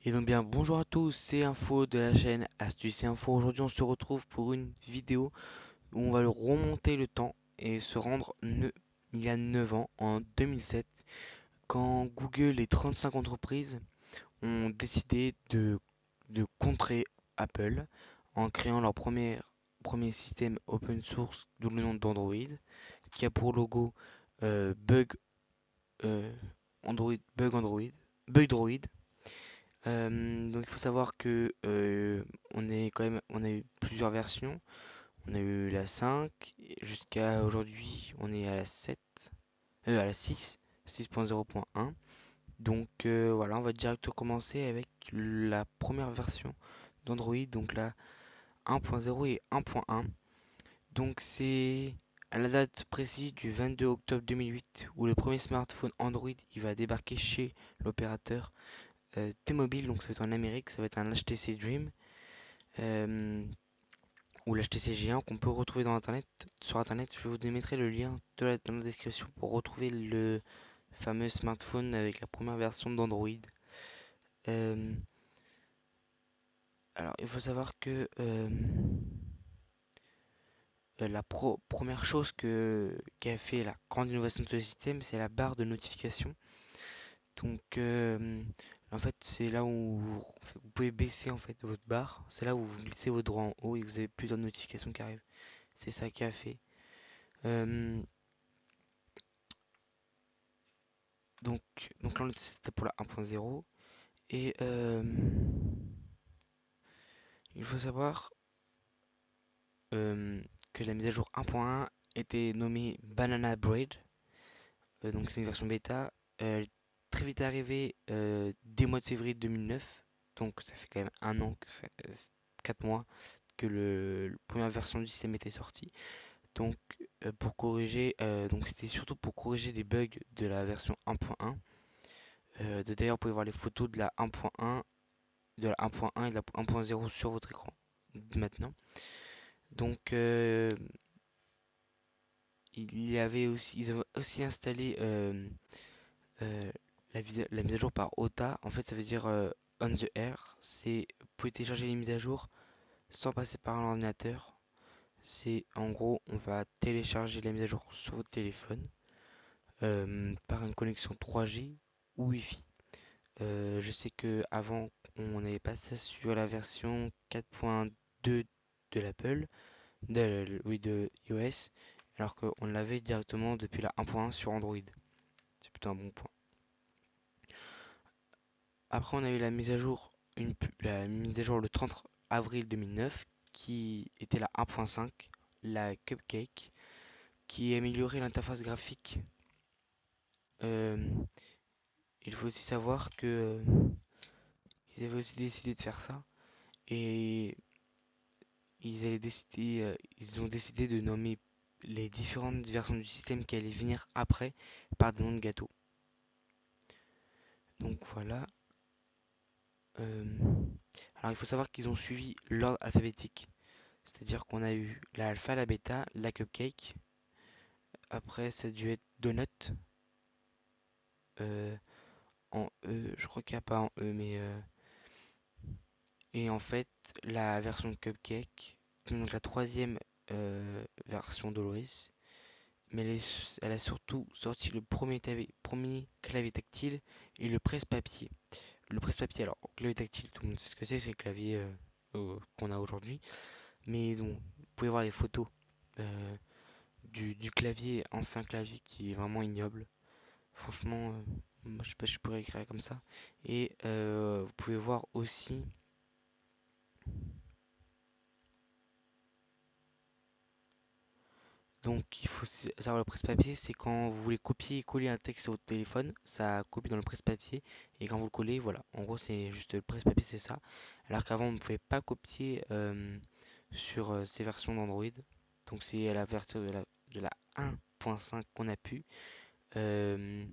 Et donc bien bonjour à tous, c'est Info de la chaîne Astuces et Info. Aujourd'hui on se retrouve pour une vidéo où on va remonter le temps et se rendre il y a 9 ans, en 2007, quand Google et 35 entreprises ont décidé de contrer Apple en créant leur premier système open source sous le nom d'Android, qui a pour logo Bug, euh, Android, Bug Android, Bug Droid. Donc il faut savoir que on a eu plusieurs versions. On a eu la 5 jusqu'à aujourd'hui, on est à la 7, à la 6, 6.0.1. Donc voilà, on va directement commencer avec la première version d'Android, donc la 1.0 et 1.1. Donc c'est à la date précise du 22 octobre 2008 où le premier smartphone Android il va débarquer chez l'opérateur T-Mobile, donc ça va être en Amérique, ça va être un HTC Dream euh, ou l'HTC G1 qu'on peut retrouver sur internet. Je vous mettrai le lien dans la description pour retrouver le fameux smartphone avec la première version d'Android. Euh, alors il faut savoir que première chose qui a fait la grande innovation de ce système, c'est la barre de notification. Donc en fait c'est là où vous pouvez baisser en fait votre barre, c'est là où vous glissez votre doigt en haut et vous avez plusieurs notifications qui arrivent. C'est ça qui a fait. Euh, donc, donc là c'était pour la 1.0 et il faut savoir euh, que la mise à jour 1.1 était nommée Banana Braid. Donc c'est une version bêta. Elle est très vite arrivée dès mois de février 2009. Donc ça fait quand même un an, 4 mois que la première version du système était sortie. Donc donc c'était surtout pour corriger des bugs de la version 1.1. D'ailleurs, vous pouvez voir les photos de la 1.1, de la 1.1 et de la 1.0 sur votre écran maintenant. Donc ils ont aussi installé la mise à jour par OTA. En fait, ça veut dire on the air. Vous pouvez télécharger les mises à jour sans passer par un ordinateur. C'est en gros, on va télécharger la mise à jour sur votre téléphone par une connexion 3G ou Wi-Fi. Je sais que avant on avait pas ça sur la version 4.2 de l'Apple, oui, de iOS, alors qu'on l'avait directement depuis la 1.1 sur Android. C'est plutôt un bon point. Après, on a eu la mise à jour le 30 avril 2009, qui était la 1.5, la Cupcake, qui améliorait l'interface graphique. Euh, il faut aussi savoir que ils avaient aussi décidé de faire ça et ils ont décidé de nommer les différentes versions du système qui allaient venir après par des noms de gâteaux. Donc voilà. Euh, alors il faut savoir qu'ils ont suivi l'ordre alphabétique. C'est-à-dire qu'on a eu la alpha, la bêta, la cupcake. Après, ça a dû être donut. euh, en E, je crois qu'il n'y a pas en E, mais. Et en fait, la version cupcake, donc la troisième version d'Oloris, mais elle a surtout sorti le premier clavier tactile et le presse-papier. Le presse-papier, alors, clavier tactile, tout le monde sait ce que c'est le clavier qu'on a aujourd'hui. Mais donc, vous pouvez voir les photos euh, du clavier, ancien clavier qui est vraiment ignoble. Franchement, moi, je sais pas si je pourrais écrire comme ça. Et vous pouvez voir aussi. Donc, il faut savoir le presse-papier, c'est quand vous voulez copier et coller un texte sur votre téléphone, ça copie dans le presse-papier. Et quand vous le collez, voilà. En gros, c'est juste le presse-papier, c'est ça. Alors qu'avant, on ne pouvait pas copier sur ces versions d'Android. Donc, c'est à la version de la 1.5 qu'on a pu. Euh,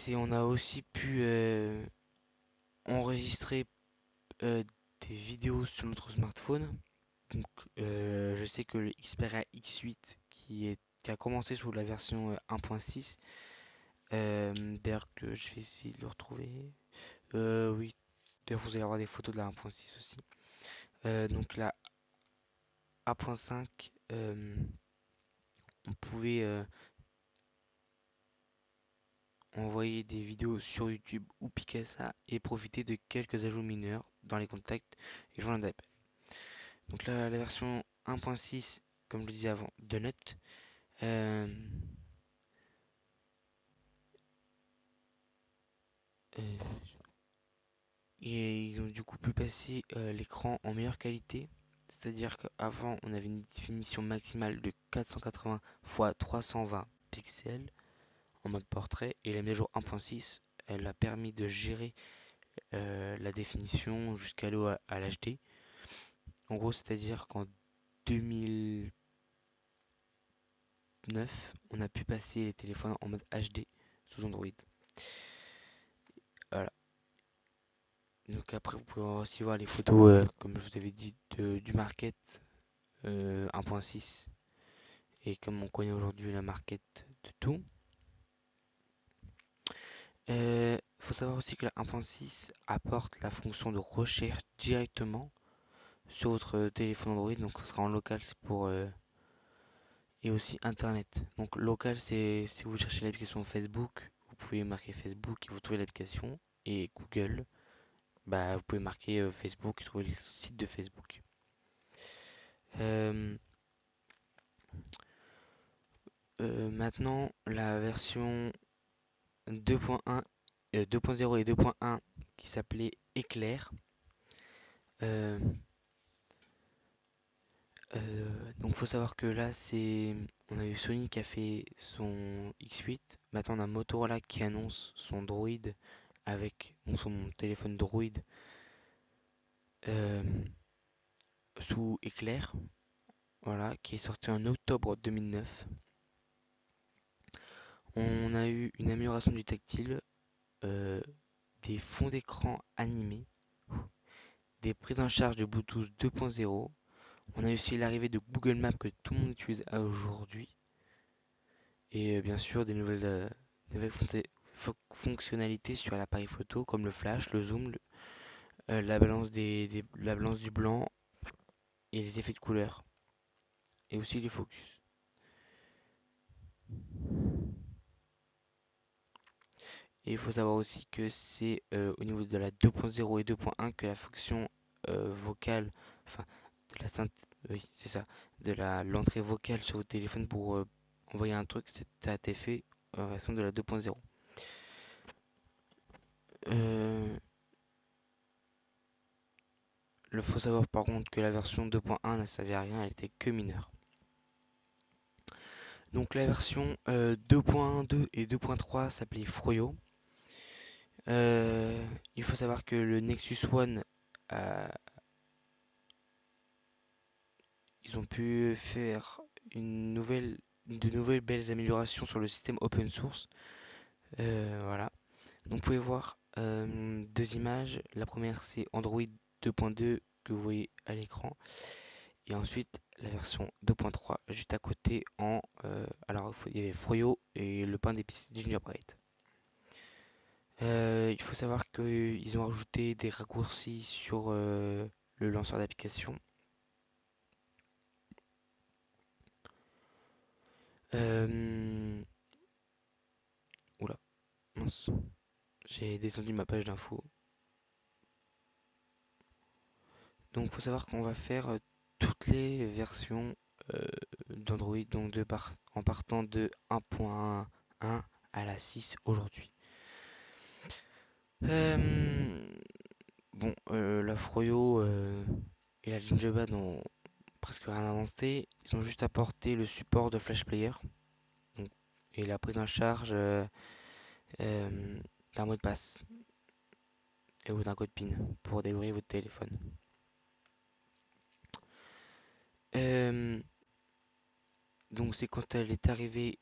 on a aussi pu enregistrer euh, des vidéos sur notre smartphone. Donc, je sais que le Xperia X8 qui a commencé sous la version 1.6 D'ailleurs que je vais essayer de le retrouver. Oui, d'ailleurs vous allez avoir des photos de la 1.6 aussi. Donc la A.5, on pouvait envoyer des vidéos sur YouTube ou Picasa et profiter de quelques ajouts mineurs dans les contacts et joindre d'appel. Donc là, la version 1.6, comme je le disais avant, de Note. Euh, euh, et ils ont du coup pu passer l'écran en meilleure qualité. C'est-à-dire qu'avant, on avait une définition maximale de 480 x 320 pixels en mode portrait. Et la mise à jour 1.6, elle a permis de gérer la définition jusqu'à l'HD. En gros, c'est-à-dire qu'en 2009, on a pu passer les téléphones en mode HD sous Android. Voilà. Donc après, vous pouvez aussi voir les photos, comme je vous avais dit, du Market 1.6. Et comme on connaît aujourd'hui la Market de tout. Faut savoir aussi que la 1.6 apporte la fonction de recherche directement sur votre téléphone Android. Donc ce sera en local, c'est pour et aussi Internet. Donc local, c'est si vous cherchez l'application Facebook, vous pouvez marquer Facebook et vous trouvez l'application. Et Google, bah, vous pouvez marquer Facebook et trouver le site de Facebook. Euh, Maintenant, la version 2.1, 2.0 et 2.1 qui s'appelait Éclair. Euh, donc faut savoir que là on a eu Sony qui a fait son X8. Maintenant on a Motorola qui annonce son Droid avec son téléphone Droid euh, sous éclair, voilà, qui est sorti en octobre 2009. On a eu une amélioration du tactile, euh, des fonds d'écran animés, des prises en charge de Bluetooth 2.0. On a aussi l'arrivée de Google Maps que tout le monde utilise aujourd'hui. Et bien sûr nouvelles fonctionnalités sur l'appareil photo comme le flash, le zoom, la balance la balance du blanc et les effets de couleur. Et aussi les focus. Et il faut savoir aussi que c'est au niveau de la 2.0 et 2.1 que la fonction vocale, enfin de la oui, c'est ça, de l'entrée vocale sur votre téléphone pour envoyer un truc, ça a été fait en version de la 2.0. Il faut savoir par contre que la version 2.1 n'a servi à rien, elle était que mineure. Donc la version 2.2 et 2.3 s'appelait Froyo. Il faut savoir que le Nexus One, ils ont pu faire de nouvelles belles améliorations sur le système open source. Voilà. Donc vous pouvez voir deux images. La première c'est Android 2.2 que vous voyez à l'écran. Et ensuite la version 2.3 juste à côté alors il y avait Froyo et le pain d'épices Gingerbread. Il faut savoir qu'ils ont rajouté des raccourcis sur le lanceur d'application. Euh, Oula, mince, j'ai descendu ma page d'infos. Donc il faut savoir qu'on va faire toutes les versions euh, d'Android donc en partant de 1.1 à la 6 aujourd'hui. Euh, bon, la Froyo et la Gingerbread n'ont presque rien inventé. Ils ont juste apporté le support de Flash Player donc, et la prise en charge euh, d'un mot de passe ou d'un code PIN pour déverrouiller votre téléphone. Euh, donc c'est quand elle est arrivée,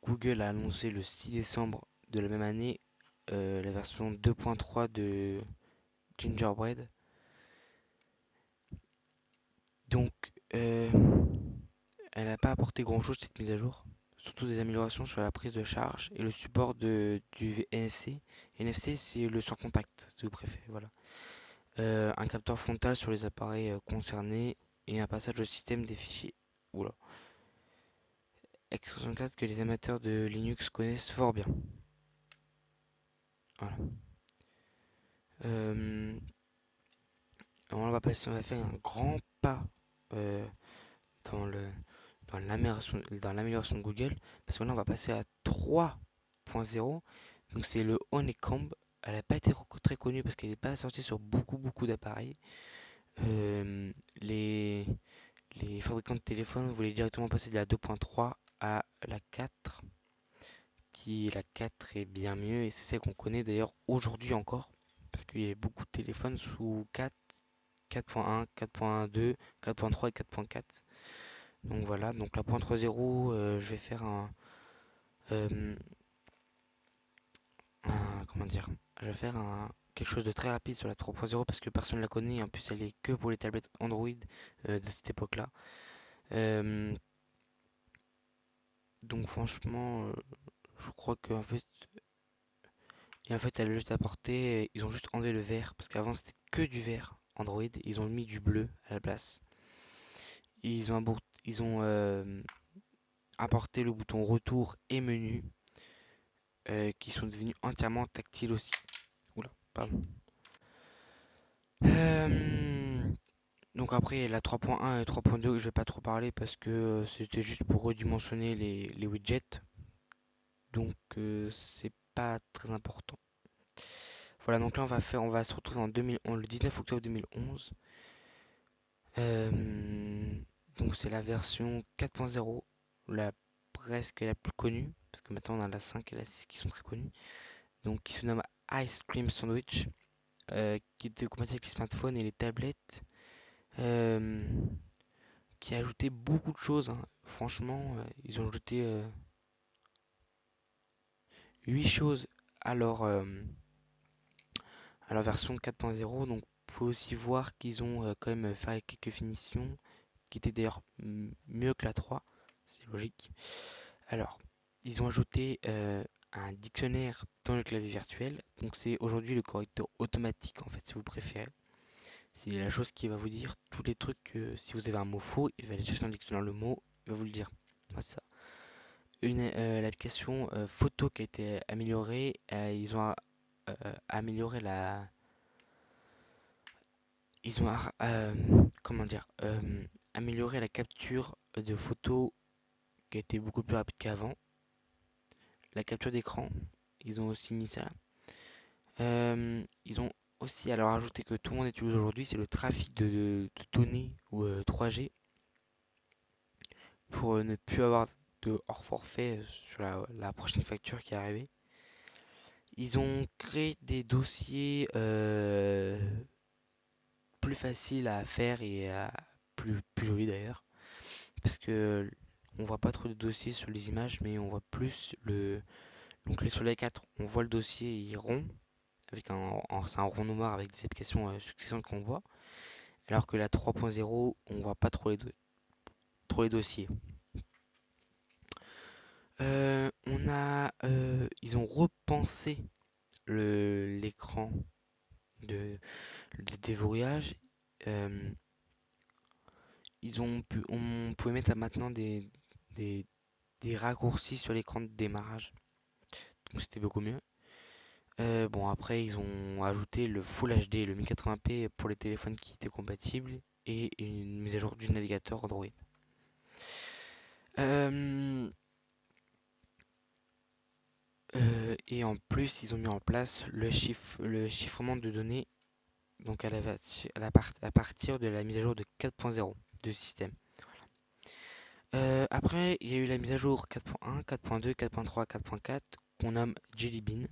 Google a annoncé le 6 décembre de la même année la version 2.3 de Gingerbread. Donc elle n'a pas apporté grand chose cette mise à jour. surtout des améliorations sur la prise de charge et le support du NFC. NFC, c'est le sans contact, si vous préférez. Voilà. Un capteur frontal sur les appareils concernés et un passage au système des fichiers. Oula. x64 que les amateurs de Linux connaissent fort bien. Voilà. Euh, on va passer, on va faire un grand pas euh, dans le dans l'amélioration de Google, parce que là on va passer à 3.0. Donc c'est le Honeycomb. Elle n'a pas été très connue parce qu'elle n'est pas sortie sur beaucoup d'appareils. Euh, les, les fabricants de téléphones voulaient directement passer de la 2.3 à la 4, qui la 4 est bien mieux et c'est celle qu'on connaît d'ailleurs aujourd'hui encore, parce qu'il y a beaucoup de téléphones sous 4, 4.1, 4.2, 4.3 et 4.4. Donc voilà, donc la 0.30, je vais faire euh, comment dire, je vais faire quelque chose de très rapide sur la 3.0 parce que personne ne la connaît. En plus, elle est que pour les tablettes Android de cette époque-là. Euh, donc franchement, je crois qu'en fait, elle a juste apporté, ils ont juste enlevé le vert parce qu'avant c'était que du vert Android. Ils ont mis du bleu à la place. Ils ont apporté le bouton retour et menu qui sont devenus entièrement tactiles aussi. Oula, pardon. Euh, Donc après la 3.1 et 3.2 je vais pas trop parler parce que c'était juste pour redimensionner les widgets. Donc c'est pas très important. Voilà, donc là on va se retrouver en 2011, le 19 octobre 2011. Euh, donc c'est la version 4.0, la presque la plus connue, parce que maintenant on a la 5 et la 6 qui sont très connues. Donc qui se nomme Ice Cream Sandwich, qui était compatible avec les smartphones et les tablettes. Euh, qui a ajouté beaucoup de choses, hein. Franchement, ils ont ajouté 8 choses à à leur version 4.0. Donc, faut aussi voir qu'ils ont quand même fait quelques finitions qui étaient d'ailleurs mieux que la 3. C'est logique. Alors, ils ont ajouté un dictionnaire dans le clavier virtuel. Donc, c'est aujourd'hui le correcteur automatique, en fait, si vous préférez. C'est la chose qui va vous dire tous les trucs que si vous avez un mot faux, il va aller chercher dans le dictionnaire le mot, il va vous le dire. Voilà, ça. L'application photo qui a été améliorée. Ils ont amélioré ils ont comment dire, amélioré la capture de photos qui a été beaucoup plus rapide qu'avant. La capture d'écran, ils ont aussi mis ça. Ils ont aussi alors ajouté que tout le monde utilise aujourd'hui, c'est le trafic de données ou 3G pour ne plus avoir de hors forfait sur la prochaine facture qui est arrivée. Ils ont créé des dossiers plus faciles à faire et plus jolis d'ailleurs. Parce que on voit pas trop de dossiers sur les images, mais on voit plus le. Donc les sur les 4, on voit le dossier il est rond, avec c'est un rond noir avec des applications successantes qu'on voit. Alors que la 3.0, on voit pas trop les dossiers. Ils ont repensé l'écran de déverrouillage. Euh, on pouvait mettre maintenant des, des raccourcis sur l'écran de démarrage. Donc c'était beaucoup mieux. Bon, après, ils ont ajouté le Full HD, le 1080p pour les téléphones qui étaient compatibles et une mise à jour du navigateur Android. Euh, et en plus, ils ont mis en place le chiffrement de données donc à partir de la mise à jour de 4.0 de système. Après, il y a eu la mise à jour 4.1, 4.2, 4.3, 4.4 qu'on nomme Jelly Bean,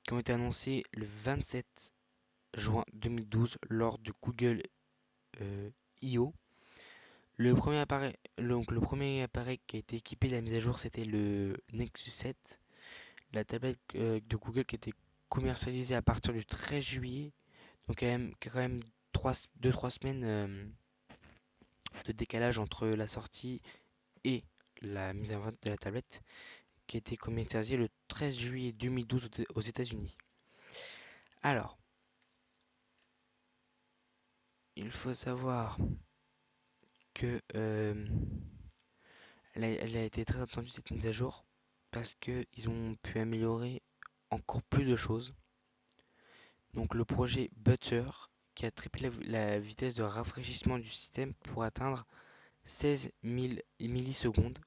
qui ont été annoncés le 27 juin 2012 lors du Google I.O. Le premier appareil qui a été équipé de la mise à jour, c'était le Nexus 7, la tablette de Google qui a été commercialisée à partir du 13 juillet, donc qui a quand même 2-3 semaines de décalage entre la sortie et la mise en vente de la tablette qui a été commercialisée le 13 juillet 2012 aux États-Unis. Alors, il faut savoir que elle a été très attendue cette mise à jour parce qu'ils ont pu améliorer encore plus de choses. Donc le projet Butcher qui a triplé la vitesse de rafraîchissement du système pour atteindre 16 000 millisecondes.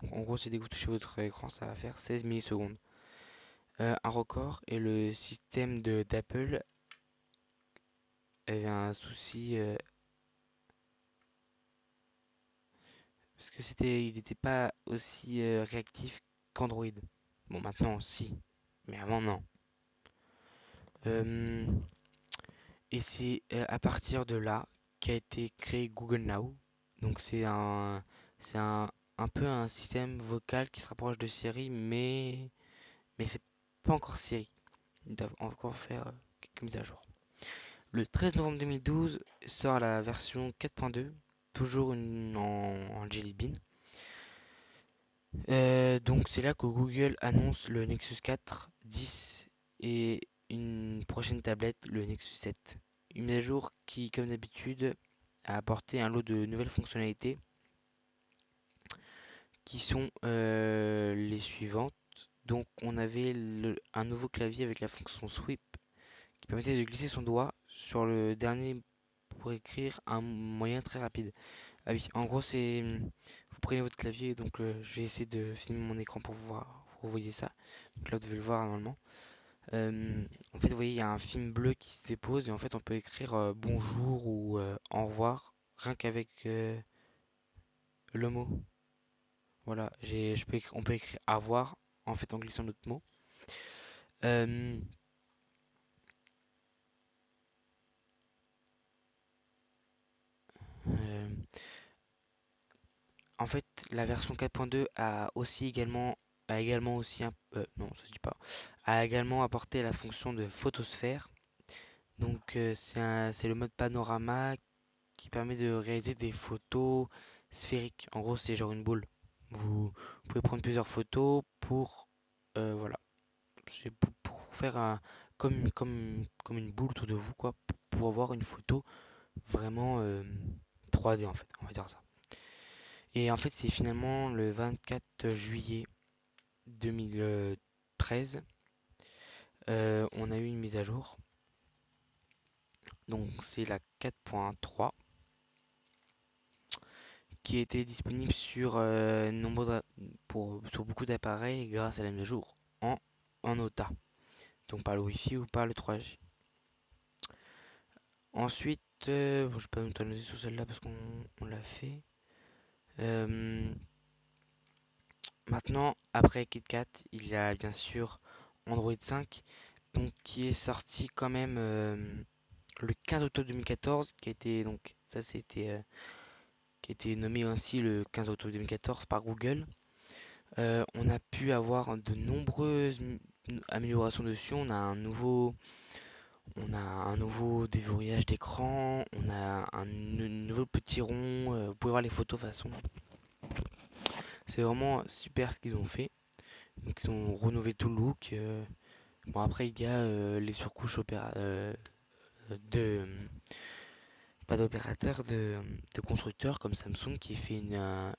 Donc, en gros, c'est dès que vous touchez votre écran, ça va faire 16 millisecondes. Un record, et le système d'Apple avait un souci parce que il n'était pas aussi réactif qu'Android. Bon, maintenant, si, mais avant, non. Euh, et c'est à partir de là qu'a été créé Google Now. Donc c'est un peu un système vocal qui se rapproche de Siri, mais c'est pas encore Siri. Ils doivent encore faire quelques mises à jour. Le 13 novembre 2012 sort la version 4.2, toujours en Jelly Bean. Donc c'est là que Google annonce le Nexus 4, 10 et une prochaine tablette, le Nexus 7. Une mise à jour qui, comme d'habitude, a apporté un lot de nouvelles fonctionnalités qui sont les suivantes. Donc on avait un nouveau clavier avec la fonction sweep qui permettait de glisser son doigt sur le dernier pour écrire un moyen très rapide. Ah oui, en gros c'est vous prenez votre clavier, donc je vais essayer de filmer mon écran pour vous voyez ça. Donc là vous devez le voir normalement. En fait vous voyez il y a un film bleu qui se dépose et en fait on peut écrire bonjour ou au revoir rien qu'avec le mot. Voilà, on peut écrire avoir en fait en glissant notre mot. Euh, euh, En fait, la version 4.2 a également aussi non, ça se dit pas, a également apporté la fonction de photosphère. Donc c'est le mode panorama qui permet de réaliser des photos sphériques. En gros, c'est genre une boule. Vous pouvez prendre plusieurs photos pour voilà, c'est pour faire comme une boule autour de vous quoi, pour avoir une photo vraiment 3D en fait, on va dire ça. Et en fait, c'est finalement le 24 juillet 2013, on a eu une mise à jour. Donc c'est la 4.3 qui était disponible sur beaucoup d'appareils grâce à la mise à jour en OTA. Donc par le Wi-Fi ou par le 3G. Ensuite, bon, je peux pas me sur celle-là parce qu'on l'a fait. Euh, Maintenant, après KitKat, il y a bien sûr Android 5, donc qui est sorti quand même le 15 octobre 2014, qui a été nommé ainsi le 15 octobre 2014 par Google. On a pu avoir de nombreuses améliorations dessus. On a un nouveau déverrouillage d'écran, on a un nouveau petit rond. Vous pouvez voir les photos façon. C'est vraiment super ce qu'ils ont fait. Donc ils ont rénové tout le look. Bon après il y a les surcouches de pas d'opérateur de constructeurs comme Samsung qui fait un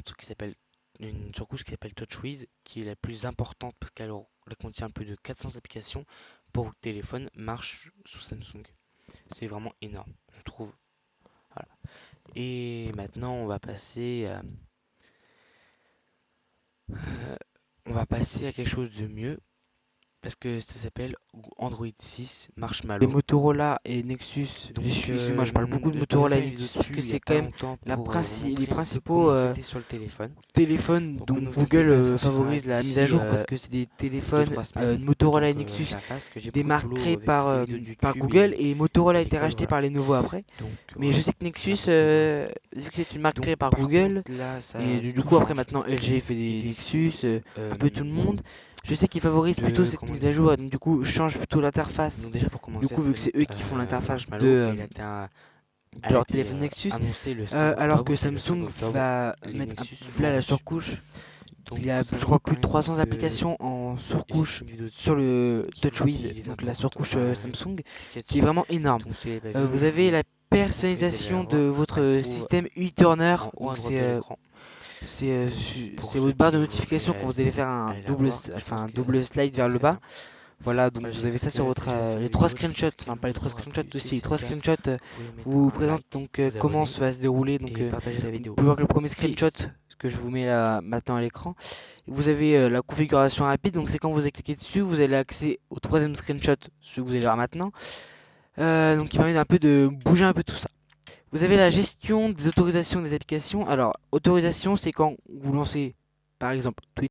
truc qui s'appelle une surcouche qui s'appelle TouchWiz qui est la plus importante parce qu'elle contient plus de 400 applications pour que votre téléphone marche sous Samsung. C'est vraiment énorme, je trouve. Voilà. Et maintenant on va passer à quelque chose de mieux parce que ça s'appelle Android 6 Les Marshmallow. Motorola et Nexus, Donc, excusez-moi, je parle beaucoup de je m'avais Motorola fait et une vidéo Nexus parce que dessus il n'y a c'est pas quand même longtemps pour vous les montrer un peu principaux comment c'était sur le téléphone. téléphones Donc dont ne vous inquiétez Google pas, ça sortira favorise la mise à d'ici jour parce que c'est des deux téléphones trois semaines. Le temps Motorola et que Nexus, je la fasse, que j'ai des beaucoup de marques boulot créées avec toutes les vidéos de par YouTube Google et Motorola a et été l'école, racheté voilà. par Lenovo après. Donc Mais je voilà, sais que c'est un Nexus, peu de boulot à faire. vu que c'est une marque Donc créée par par Google, contre là, ça et du tout coup après change. maintenant LG fait Ils des Nexus, décident un peu tout le monde. euh, Je sais qu'ils favorisent plutôt de cette comment mise à dire. jour, donc du coup change plutôt l'interface. Donc déjà pour Du commencer, coup ça vu que s'appelle c'est eux qui font l'interface Marshmallow et il a été a leur été téléphone Nexus, annoncée le 5 alors octobre, que et le 5 Samsung octobre, va les mettre Nexus là vont la en suivre. surcouche. Donc Il y il a, faut je savoir crois, plus quand de même 300 que applications en j'ai fait surcouche une vidéo sur dessus le qui TouchWiz, les donc la apporte, surcouche enfin, Samsung, qu'est-ce qu'il y a qui est dessus. vraiment énorme. Donc si vous l'avez pas vu, Vous je avez vous la conseille d'aller la personnalisation de voir. Elle se votre trouve système e-turner, en haut à donc droite de l'écran. Pour c'est ceux votre barre qui de voudraient notification quand vous allez faire un aller la voir, je enfin, pense un que double slide vers c'est le très bien. bas. Voilà, donc Voilà, vous j'ai avez ça sur votre déjà fait les des trois vidéos dessus. screenshots, Si enfin elle pas les vous trois aura screenshots plu, aussi, les c'est trois le cas. screenshots Vous pouvez mettre vous un présente like, donc vous comment abonner ça va se dérouler. Donc et partager la vous vidéo. pouvez voir que le premier screenshot Peace. que je vous mets là maintenant à l'écran, vous avez la configuration rapide, donc c'est quand vous allez cliquer dessus, vous avez accès au troisième screenshot, ce que vous allez voir maintenant. Donc qui permet un peu de bouger un peu tout ça. Vous avez la gestion des autorisations des applications. Alors, autorisation, c'est quand vous lancez par exemple Twitter.